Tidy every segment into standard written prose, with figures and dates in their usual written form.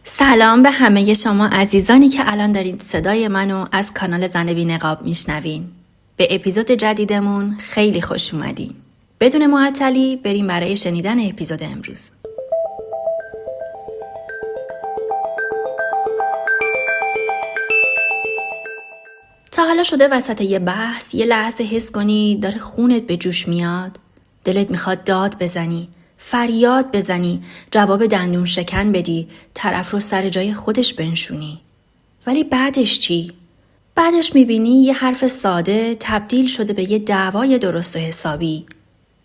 سلام به همه شما عزیزانی که الان دارید صدای منو از کانال زن بی نقاب میشنوین. به اپیزود جدیدمون خیلی خوش اومدین. بدون معطلی بریم برای شنیدن اپیزود امروز. تا حالا شده وسط یه بحث یه لحظه حس کنی داره خونت به جوش میاد؟ دلت میخواد داد بزنی، فریاد بزنی، جواب دندون شکن بدی، طرف رو سر جای خودش بنشونی. ولی بعدش چی؟ بعدش میبینی یه حرف ساده تبدیل شده به یه دعوای درست و حسابی.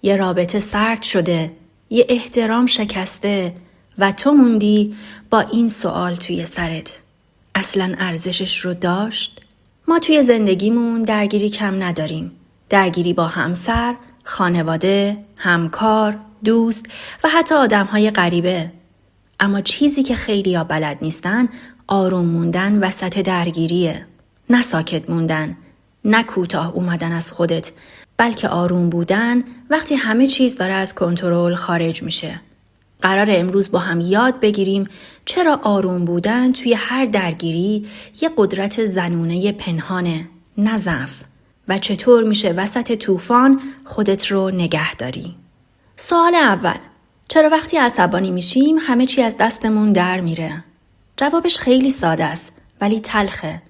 یه رابطه سرد شده، یه احترام شکسته و تو موندی با این سوال توی سرت. اصلاً ارزشش رو داشت؟ ما توی زندگیمون درگیری کم نداریم. درگیری با همسر، خانواده، همکار، دوست و حتی آدم‌های غریبه. اما چیزی که خیلی‌ها بلد نیستن آروم موندن وسط درگیریه. نه ساکت موندن، نه کوتاه اومدن از خودت، بلکه آروم بودن وقتی همه چیز داره از کنترل خارج میشه. قراره امروز با هم یاد بگیریم چرا آروم بودن توی هر درگیری یه قدرت زنونه پنهانه، نه ضعف، و چطور میشه وسط طوفان خودت رو نگه داری. سوال اول، چرا وقتی عصبانی میشیم همه چی از دستمون در میره؟ جوابش خیلی ساده است ولی تلخه.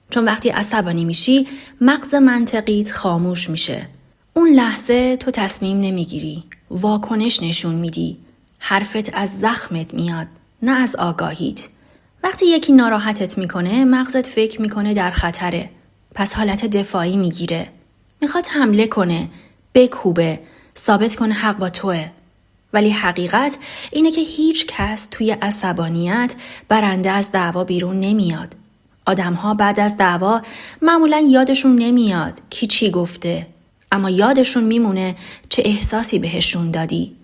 چون وقتی عصبانی میشی مغز منطقیت خاموش میشه. اون لحظه تو تصمیم نمیگیری، واکنش نشون میدی. حرفت از زخمت میاد، نه از آگاهیت. وقتی یکی ناراحتت میکنه مغزت فکر میکنه در خطره. پس حالت دفاعی میگیره. میخواد حمله کنه، بکوبه، ثابت کنه حق با توه. ولی حقیقت اینه که هیچ کس توی عصبانیت برنده از دعوا بیرون نمیاد. آدم‌ها بعد از دعوا معمولاً یادشون نمیاد کی چی گفته، اما یادشون میمونه چه احساسی بهشون دادی.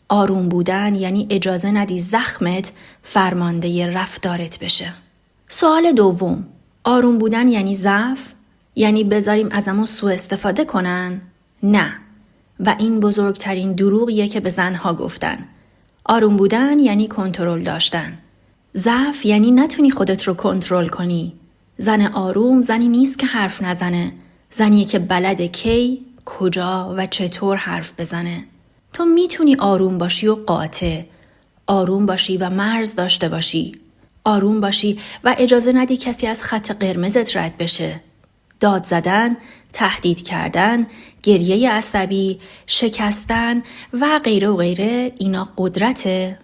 آروم بودن یعنی اجازه ندی زخمت فرمانده رفتارت بشه. سوال دوم، آروم بودن یعنی ضعف؟ یعنی بذاریم ازمون سوء استفاده کنن؟ نه. و این بزرگترین دروغیه که به زنها گفتن. آروم بودن یعنی کنترل داشتن. ضعف یعنی نتونی خودت رو کنترل کنی. زن آروم زنی نیست که حرف نزنه. زنیه که بلده کی، کجا و چطور حرف بزنه. تو میتونی آروم باشی و قاطع، آروم باشی و مرز داشته باشی، آروم باشی و اجازه ندی کسی از خط قرمزت رد بشه. داد زدن، تهدید کردن، گریه عصبی، شکستن و غیره و غیره اینا قدرته؟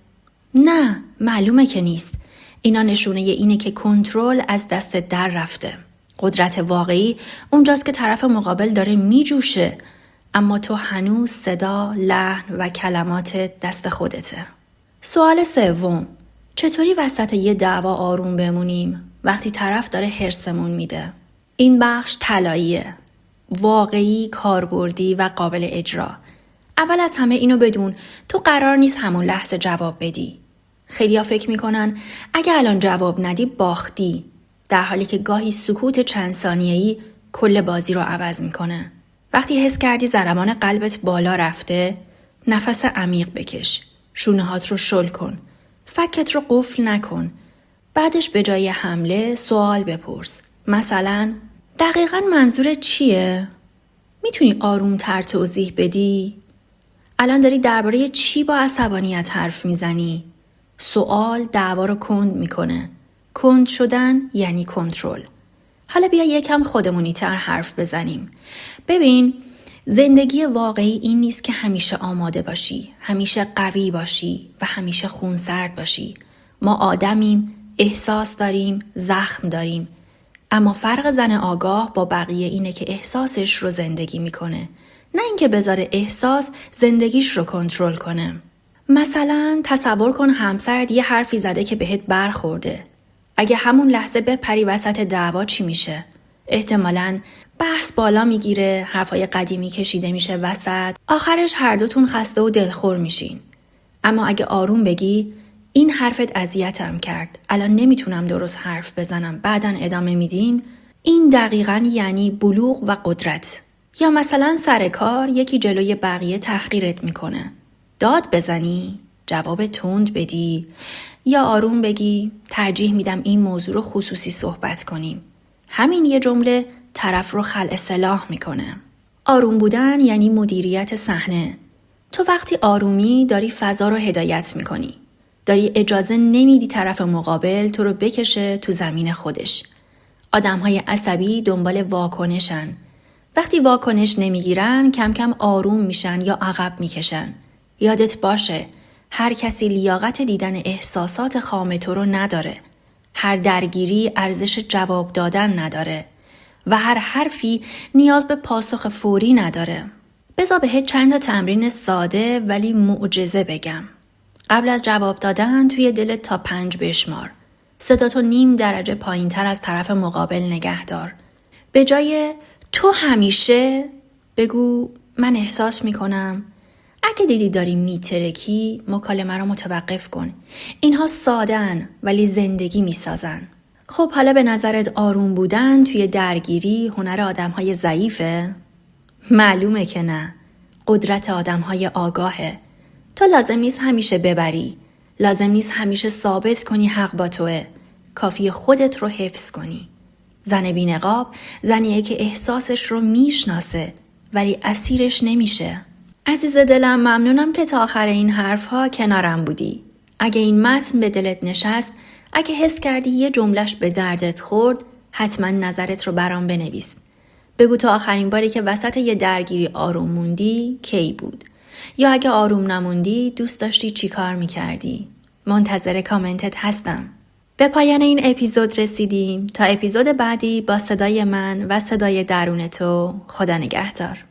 نه، معلومه که نیست. اینا نشونه اینه که کنترل از دست در رفته. قدرت واقعی اونجاست که طرف مقابل داره میجوشه، اما تو هنوز صدا، لحن و کلمات دست خودته. سوال سوم، چطوری وسط یه دعوا آروم بمونیم وقتی طرف داره هرسمون میده؟ این بخش طلاییه، واقعی، کاربردی و قابل اجرا. اول از همه اینو بدون تو قرار نیست همون لحظه جواب بدی. خیلیا فکر میکنن اگه الان جواب ندی باختی، در حالی که گاهی سکوت چند ثانیه‌ای کل بازی رو عوض میکنه. وقتی حس کردی ضربان قلبت بالا رفته، نفس عمیق بکش. شونه‌هات رو شل کن. فکت رو قفل نکن. بعدش به جای حمله سوال بپرس. مثلا دقیقاً منظورت چیه؟ میتونی آرومتر توضیح بدی؟ الان داری درباره چی با عصبانیت حرف میزنی؟ سوال دعوا رو کند میکنه. کند شدن یعنی کنترل. حالا بیا یکم خودمونی تر حرف بزنیم. ببین، زندگی واقعی این نیست که همیشه آماده باشی، همیشه قوی باشی و همیشه خونسرد باشی. ما آدمیم، احساس داریم، زخم داریم. اما فرق زن آگاه با بقیه اینه که احساسش رو زندگی میکنه، نه اینکه بذاره احساس زندگیش رو کنترل کنه. مثلا تصور کن همسرت یه حرفی زده که بهت برخورده. اگه همون لحظه بپری وسط دعوا چی میشه؟ احتمالاً بحث بالا میگیره، حرفای قدیمی کشیده میشه وسط، آخرش هر دوتون خسته و دلخور میشین. اما اگه آروم بگی، این حرفت اذیتم کرد، الان نمیتونم درست حرف بزنم، بعداً ادامه میدیم، این دقیقاً یعنی بلوغ و قدرت. یا مثلا سر کار یکی جلوی بقیه تحقیرت میکنه. داد بزنی؟ جواب تند بدی یا آروم بگی ترجیح میدم این موضوع رو خصوصی صحبت کنیم. همین یه جمله طرف رو خلع سلاح میکنه. آروم بودن یعنی مدیریت صحنه. تو وقتی آرومی داری فضا رو هدایت میکنی. داری اجازه نمیدی طرف مقابل تو رو بکشه تو زمین خودش. آدم‌های عصبی دنبال واکنشن. وقتی واکنش نمیگیرن کم کم آروم میشن یا عقب میکشن. یادت باشه هر کسی لیاقت دیدن احساسات خام تو رو نداره. هر درگیری ارزش جواب دادن نداره و هر حرفی نیاز به پاسخ فوری نداره. بذار بهت چند تا تمرین ساده ولی معجزه بگم. قبل از جواب دادن توی دلت تا 5 بشمار. صداتو 0.5 درجه پایین تر از طرف مقابل نگه دار. به جای تو همیشه بگو من احساس میکنم. اگه دیدی داری میترکی مکالمه رو متوقف کن. اینها ساده‌ان ولی زندگی میسازن. خب حالا به نظرت آروم بودن توی درگیری هنر آدم‌های ضعیفه؟ معلومه که نه. قدرت آدم‌های آگاهه. تو لازم نیست همیشه ببری. لازم نیست همیشه ثابت کنی حق با توه. کافیه خودت رو حفظ کنی. زن بی‌نقاب زنیه که احساسش رو میشناسه ولی اسیرش نمیشه. عزیز دلم ممنونم که تا آخر این حرف‌ها کنارم بودی. اگه این متن به دلت نشست، اگه حس کردی یه جملهش به دردت خورد، حتما نظرت رو برام بنویس. بگو تا آخرین باری که وسط یه درگیری آروم موندی کی بود؟ یا اگه آروم نموندی دوست داشتی چی کار میکردی؟ منتظر کامنتت هستم. به پایان این اپیزود رسیدیم. تا اپیزود بعدی با صدای من و صدای درون تو، خدا نگهدار.